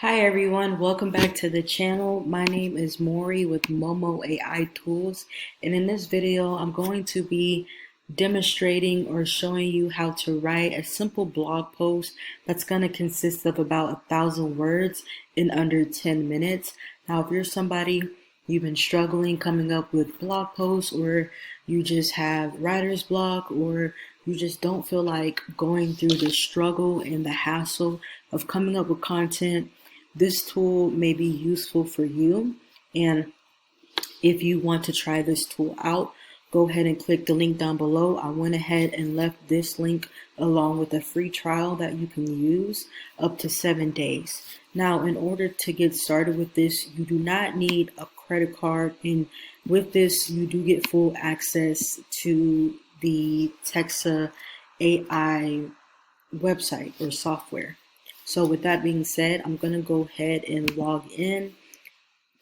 Hi everyone, welcome back to the channel. My name is Maury with Momo AI Tools, and in this video I'm going to be demonstrating or showing you how to write a simple blog post that's going to consist of about 1,000 words in under 10 minutes. Now if you're somebody you've been struggling coming up with blog posts, or you just have writer's block, or you just don't feel like going through the struggle and the hassle of coming up with content, this tool may be useful for you. And if you want to try this tool out, go ahead and click the link down below. I went ahead and left this link along with a free trial that you can use up to 7 days. Now, in order to get started with this, you do not need a credit card. And with this, you do get full access to the Texta AI website or software. So with that being said, I'm going to go ahead and log in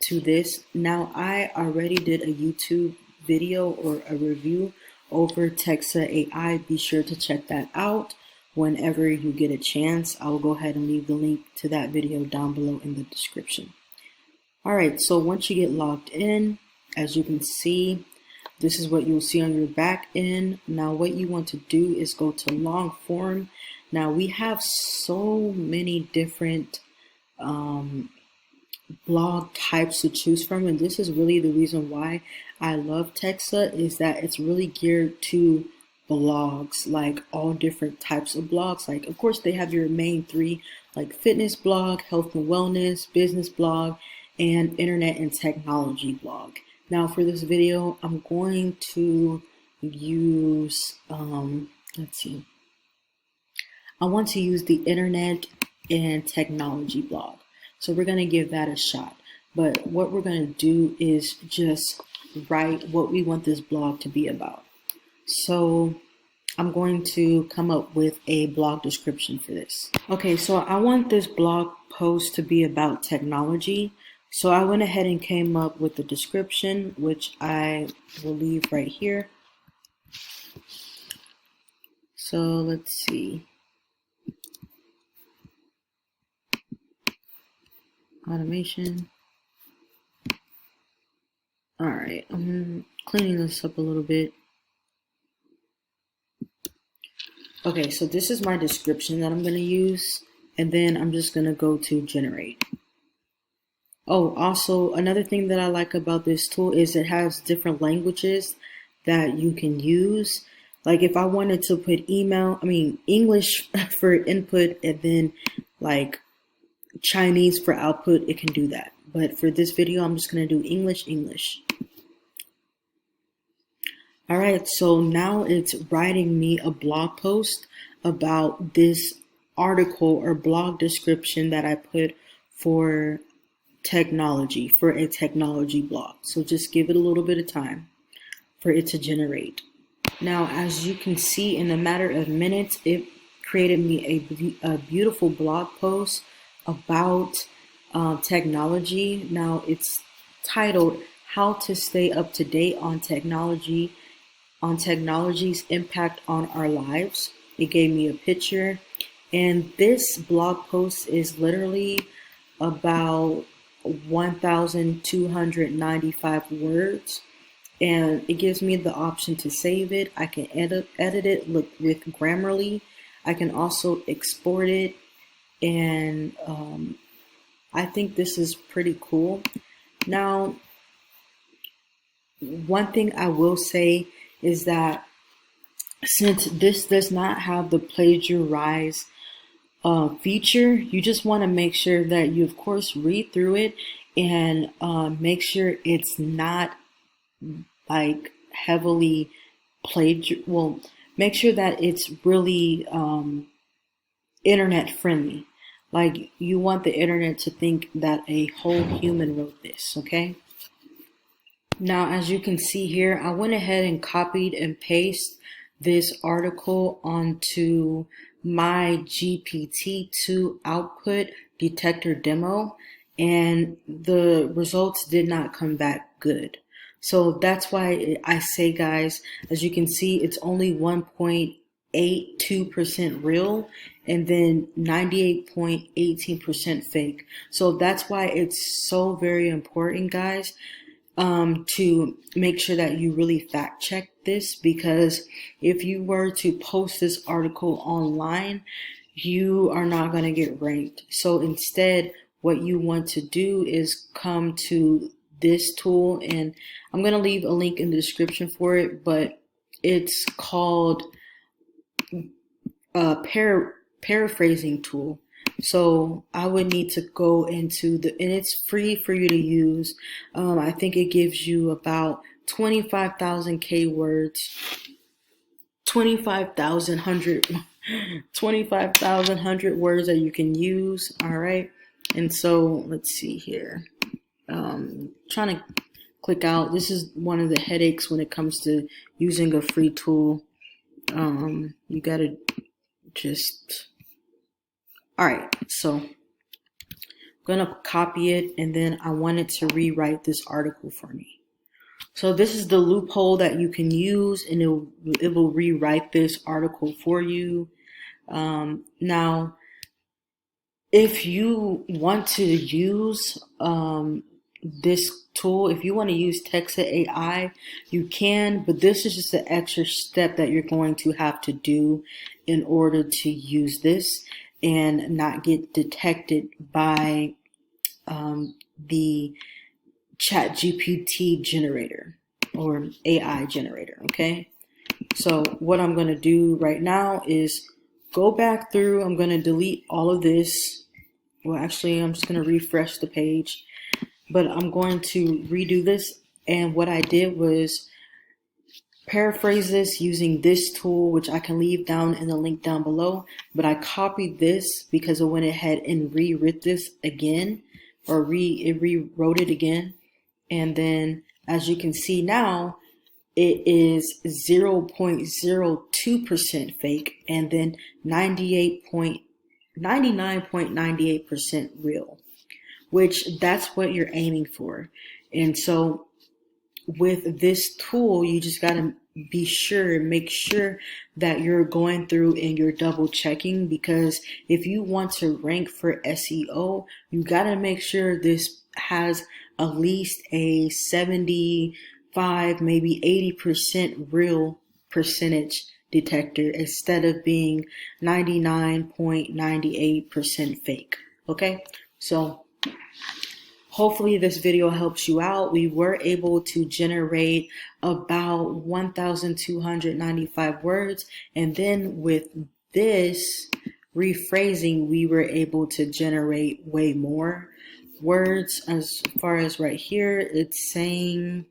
to this. Now, I already did a YouTube video or a review over Texta AI. Be sure to check that out whenever you get a chance. I will go ahead and leave the link to that video down below in the description. All right, so once you get logged in, as you can see, this is what you'll see on your back end. Now, what you want to do is go to long form. Now, we have so many different blog types to choose from, and this is really the reason why I love Texta, is that it's really geared to blogs, like all different types of blogs. Like, of course, they have your main three, like fitness blog, health and wellness, business blog, and internet and technology blog. Now, for this video, I'm going to use, let's see. I want to use the internet and technology blog. So we're going to give that a shot. But what we're going to do is just write what we want this blog to be about. So I'm going to come up with a blog description for this. Okay, so I want this blog post to be about technology. So I went ahead and came up with the description, which I will leave right here. So let's see. Automation. All right, I'm cleaning this up a little bit. Okay, so this is my description that I'm going to use, and then I'm just going to go to generate. Oh, also another thing that I like about this tool is it has different languages that you can use. Like if I wanted to put English for input and then like Chinese for output, it can do that. But for this video, I'm just going to do English. All right, so now it's writing me a blog post about this article or blog description that I put for technology, for a technology blog. So just give it a little bit of time for it to generate. Now, as you can see, in a matter of minutes, it created me a beautiful blog post about technology. Now it's titled "How to Stay Up to Date on Technology's Impact on Our Lives." It gave me a picture, and this blog post is literally about 1,295 words, and it gives me the option to save it. I can edit it with Grammarly. I can also export it, and I think this is pretty cool. Now, one thing I will say is that since this does not have the plagiarize feature, you just want to make sure that you, of course, read through it and make sure it's not like heavily make sure that it's really internet friendly. Like, you want the internet to think that a whole human wrote this, okay? Now, as you can see here, I went ahead and copied and pasted this article onto my GPT-2 output detector demo, and the results did not come back good. So that's why I say, guys, as you can see, it's only 0.82% real, and then 98.18% fake. So that's why it's so very important, guys, to make sure that you really fact check this, because if you were to post this article online, you are not going to get ranked. So instead, what you want to do is come to this tool, and I'm going to leave a link in the description for it, but it's called a paraphrasing tool. So I would need to go into and it's free for you to use. I think it gives you about 25,000 K words, 25,000 words that you can use. All right. And so let's see here. Trying to click out. This is one of the headaches when it comes to using a free tool. You got to just, all right. So I'm going to copy it, and then I want it to rewrite this article for me. So this is the loophole that you can use, and it will rewrite this article for you. Now, if you want to use this tool, if you want to use Texta AI, you can, but this is just an extra step that you're going to have to do in order to use this and not get detected by the ChatGPT generator or AI generator. Okay, so what I'm going to do right now is go back through. I'm going to delete all of this. Well, actually, I'm just going to refresh the page, but I'm going to redo this. And what I did was paraphrase this using this tool, which I can leave down in the link down below. But I copied this because I went ahead and rewrote this again, or it rewrote it again. And then as you can see now, it is 0.02% fake, and then 99.98% real, which that's what you're aiming for. And so with this tool, you just got to make sure that you're going through and you're double checking, because if you want to rank for SEO, you got to make sure this has at least a 75, maybe 80% real percentage detector instead of being 99.98% fake. Okay, so hopefully this video helps you out. We were able to generate about 1,295 words, and then with this rephrasing, we were able to generate way more words. As far as right here, it's saying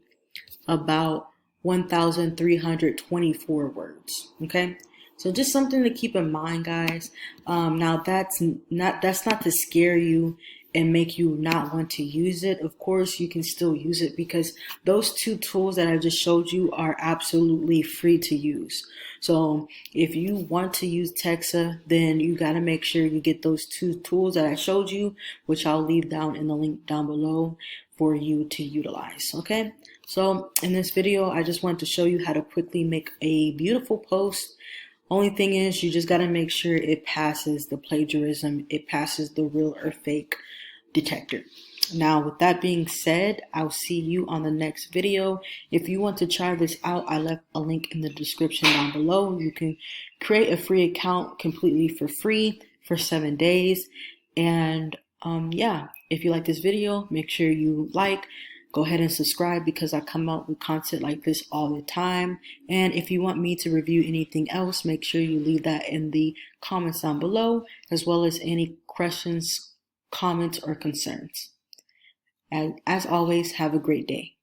about 1,324 words. Okay, so just something to keep in mind, guys. Now that's not to scare you and make you not want to use it. Of course, you can still use it, because those two tools that I just showed you are absolutely free to use. So if you want to use Texta, then you got to make sure you get those two tools that I showed you, which I'll leave down in the link down below for you to utilize. Okay, so in this video, I just wanted to show you how to quickly make a beautiful post. Only thing is, you just got to make sure it passes the plagiarism, it passes the real or fake detector. Now, with that being said, I'll see you on the next video. If you want to try this out, I left a link in the description down below. You can create a free account completely for free for 7 days. And yeah, if you like this video, make sure you go ahead and subscribe, because I come out with content like this all the time. And if you want me to review anything else, make sure you leave that in the comments down below, as well as any questions, comments, or concerns. And as always, have a great day.